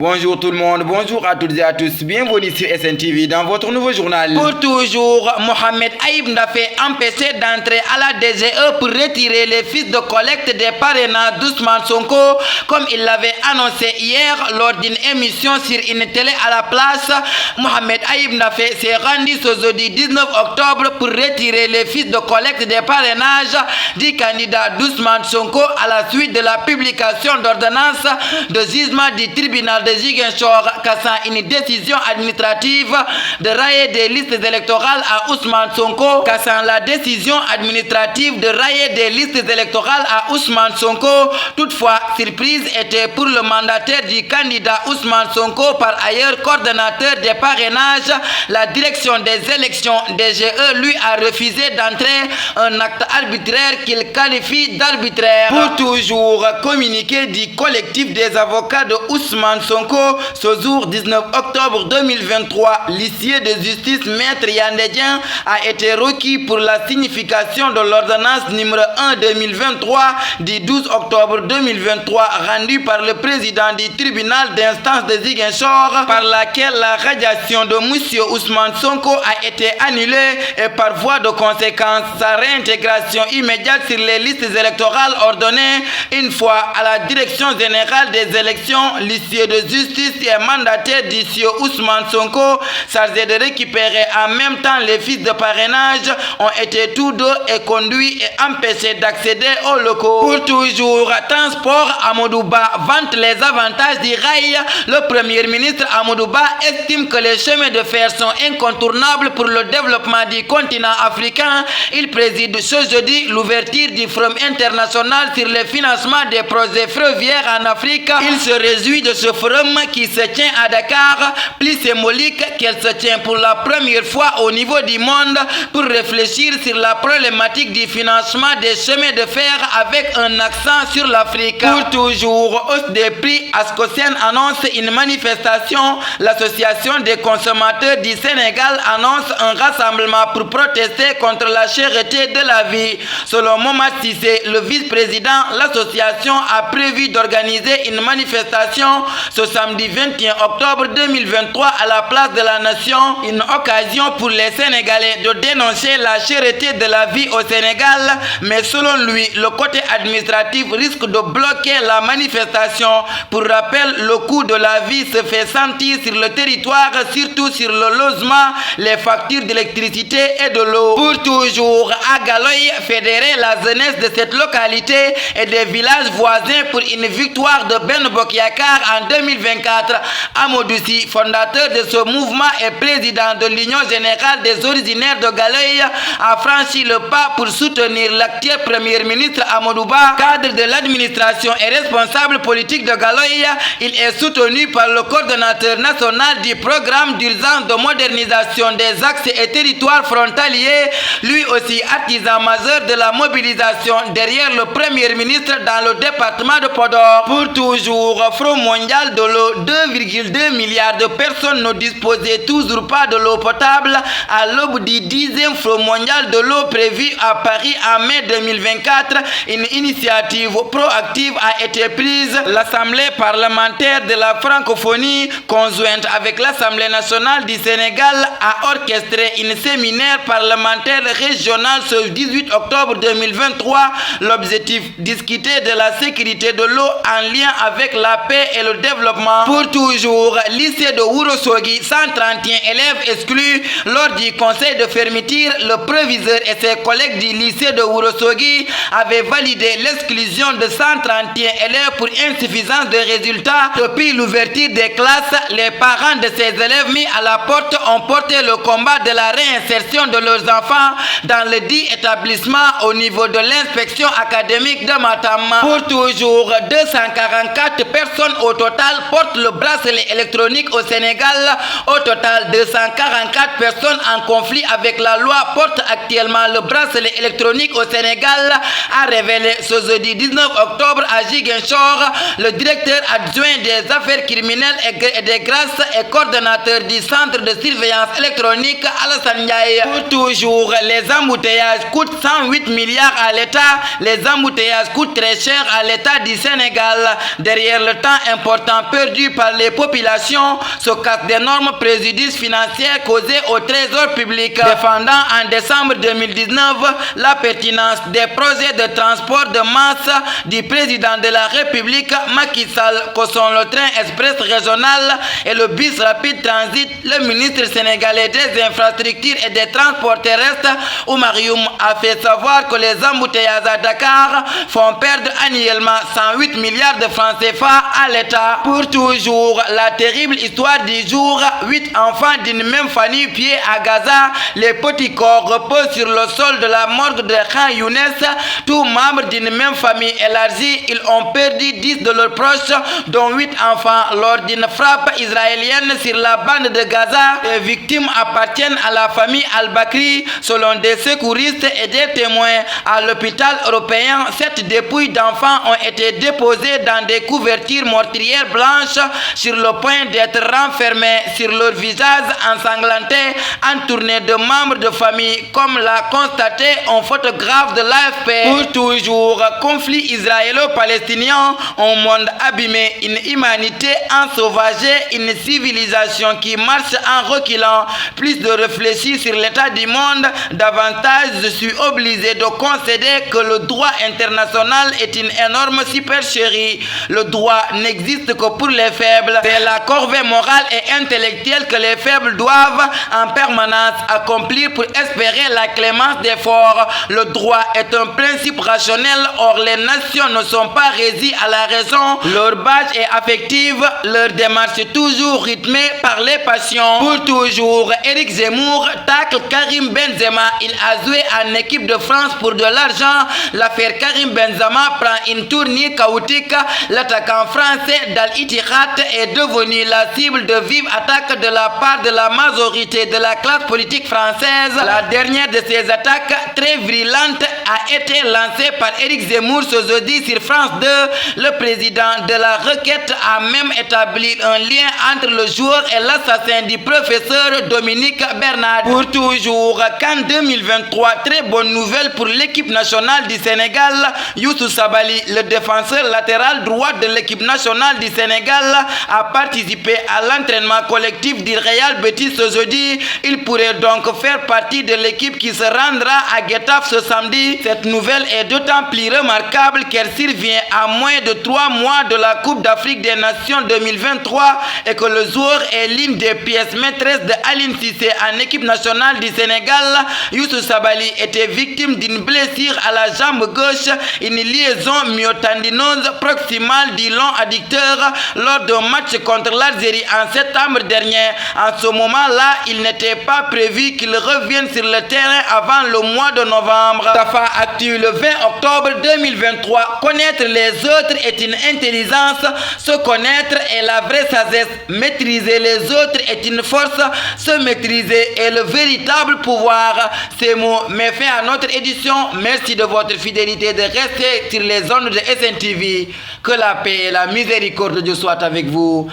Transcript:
Bonjour tout le monde, bonjour à toutes et à tous, bienvenue sur SNTV dans votre nouveau journal. Pour toujours, Mohamed Aïb Ndafé empêché d'entrer à la DGE pour retirer les fiches de collecte des parrainages d'Ousmane Sonko, comme il l'avait annoncé hier lors d'une émission sur une télé à la place. Mohamed Aïb Ndafé s'est rendu ce jeudi 19 octobre pour retirer les fiches de collecte des parrainages du candidat d'Ousmane Sonko à la suite de la publication d'ordonnance de jugement du tribunal de Ziguinchor cassant une décision administrative de rayer des listes électorales à Ousmane Sonko. Cassant la décision administrative de rayer des listes électorales à Ousmane Sonko. Toutefois, surprise était pour le mandataire du candidat Ousmane Sonko, par ailleurs coordonnateur des parrainages. La direction des élections DGE lui a refusé d'entrer, un acte arbitraire qu'il qualifie d'arbitraire. Pour toujours, communiqué du collectif des avocats de Ousmane Sonko. Ce jour 19 octobre 2023, l'huissier de justice Maître Yandedien a été requis pour la signification de l'ordonnance numéro 1/2023 du 12 octobre 2023 rendue par le président du tribunal d'instance de Ziguinchor, par laquelle la radiation de M. Ousmane Sonko a été annulée et par voie de conséquence sa réintégration immédiate sur les listes électorales ordonnées une fois à la direction générale des élections. L'huissier de justice et mandataire du M. Ousmane Sonko, chargé de récupérer en même temps les fiches de parrainage, ont été tous deux conduits et empêchés d'accéder aux locaux. Pour toujours, transport, Amadou Ba vante les avantages du rail. Le premier ministre Amadou Ba estime que les chemins de fer sont incontournables pour le développement du continent africain. Il préside ce jeudi l'ouverture du Forum international sur le financement des projets ferroviaires en Afrique. Il se réjouit de ce forum qui se tient à Dakar, plus symbolique qu'elle se tient pour la première fois au niveau du monde, pour réfléchir sur la problématique du financement des chemins de fer avec un accent sur l'Afrique. Pour toujours, hausse des prix, Ascosen annonce une manifestation. L'association des consommateurs du Sénégal annonce un rassemblement pour protester contre la cherté de la vie. Selon Mohamed Sissé, le vice-président, l'association a prévu d'organiser une manifestation ce samedi 21 octobre 2023 à la place de la Nation, une occasion pour les Sénégalais de dénoncer la cherté de la vie au Sénégal, mais selon lui, le côté administratif risque de bloquer la manifestation. Pour rappel, le coût de la vie se fait sentir sur le territoire, surtout sur le logement, les factures d'électricité et de l'eau. Pour toujours, à Galoy, fédérer la jeunesse de cette localité et des villages voisins pour une victoire de Ben Bokyakar en 2024. Amadou Sy, fondateur de ce mouvement et président de l'Union générale des originaires de Galoy, a franchi le pas pour soutenir l'actuel premier ministre Amadou Ba. Cadre de l'administration et responsable politique de Galoy, il est soutenu par le coordonnateur national du programme d'urgence de modernisation des axes et territoires frontaliers, lui aussi artisan majeur de la mobilisation derrière le premier ministre dans le département de Podor. Pour toujours, Front mondial de l'eau, 2,2 milliards de personnes ne disposaient toujours pas de l'eau potable à l'aube du 10e Front mondial de l'eau prévu à Paris en mai 2024. Une initiative proactive a été prise. L'Assemblée parlementaire de la francophonie, conjointe avec l'Assemblée nationale du Sénégal, a orchestré un séminaire parlementaire régional ce 18 octobre 2023. L'objectif, discuter de la sécurité de l'eau en lien avec la paix et le développement. Pour toujours, lycée de Ourossogui, 131 élèves exclus. Lors du conseil de fermeture, le proviseur et ses collègues du lycée de Ourossogui avaient validé l'exclusion de 131 élèves pour insuffisance de résultats. Depuis l'ouverture des classes, les parents de ces élèves mis à la porte ont porté le combat de la réinsertion de leurs enfants dans le dit établissement au niveau de l'inspection académique de Matam. Pour toujours, 244 personnes au total portent le bracelet électronique au Sénégal. Au total, 244 personnes en conflit avec la loi portent actuellement le bracelet électronique au Sénégal, a révélé ce jeudi 19 octobre à Ziguinchor le directeur adjoint des affaires criminelles et des grâces et coordonnateur du centre de surveillance électronique Alassane Ndiaye. Pour toujours, les embouteillages coûtent 108 milliards à l'État. Les embouteillages coûtent très cher à l'État du Sénégal. Derrière le temps important perdu par les populations se casse d'énormes préjudices financiers causés au trésor public. Défendant en décembre 2019 la pertinence des projets de transport de masse du président de la République Macky Sall, que sont le train express régional et le bus rapide transit, le ministre sénégalais des infrastructures et des transports terrestres, Oumar Youm, a fait savoir que les embouteillages à Dakar font perdre annuellement 108 milliards de francs CFA à l'État. Pour toujours, la terrible histoire du jour, 8 enfants d'une même famille pieds à Gaza, les petits corps reposent sur le sol de la morgue de Khan Younes, tous membres d'une même famille élargie. Ils ont perdu 10 de leurs proches, dont 8 enfants, lors d'une frappe israélienne sur la bande de Gaza. Les victimes appartiennent à la famille Al-Bakri, selon des secouristes et des témoins. À l'hôpital européen, 7 dépouilles d'enfants ont été déposées dans des couvertures meurtrières blanches sur le point d'être renfermées sur leur visage ensanglanté, entourné de membres de famille, comme l'a constaté un photographe de l'AFP. Pour toujours, conflit israélo-palestinien, un monde abîmé, une humanité ensauvagée, une civilisation qui marche en reculant. Plus de réfléchir sur l'état du monde, davantage je suis obligé de concéder que le droit international est une énorme supercherie. Le droit n'existe que pour les faibles. C'est la corvée morale et intellectuelle que les faibles doivent en permanence accomplir pour espérer la clémence des forts. Le droit est un principe rationnel, or les nations ne sont pas régies à la raison. Leur base est affective, leur démarche est toujours rythmée par les passions. Pour toujours, Éric Zemmour tacle Karim Benzema. Il a joué en équipe de France pour de l'argent. L'affaire Karim Benzema prend une tournure chaotique. L'attaquant français d'Al-Ittihad est devenu la cible de vives attaques de la part de la majorité de la classe politique française. La dernière de ces attaques, très virulente, a été lancée par Éric Zemmour ce jeudi sur France 2. Le président de la Requête a même établi un lien entre le joueur et l'assassin du professeur Dominique Bernard. Pour toujours, qu'en 2023, très bonne nouvelle pour l'équipe nationale du Sénégal. Youssouf Sabaly, le défenseur latéral droit de l'équipe nationale du Sénégal, a participé à l'entraînement collectif du Real Betis ce jeudi. Il pourrait donc faire partie de l'équipe qui se rendra à Getafe ce samedi. Cette nouvelle est d'autant plus remarquable qu'elle survient à moins de 3 mois de la Coupe d'Afrique des Nations 2023 et que le joueur est l'une des pièces maîtresses de Aliou Cissé en équipe nationale du Sénégal. Youssouf Sabaly était victime d'une blessure à la jambe gauche, une liaison myotendineuse proximale du long adducteur lors d'un match contre l'Algérie en septembre dernier. En ce moment-là, il n'était pas prévu qu'il revienne sur le terrain avant le mois de novembre. Tafa Actu le 20 octobre 2023. Connaître les autres est une intelligence, se connaître est la vraie sagesse, maîtriser les autres est une force, se maîtriser est le véritable pouvoir. Ces mots mettent fin à notre édition. Merci de votre fidélité de rester sur les ondes de SNTV. Que la paix et la miséricorde de Dieu soient avec vous.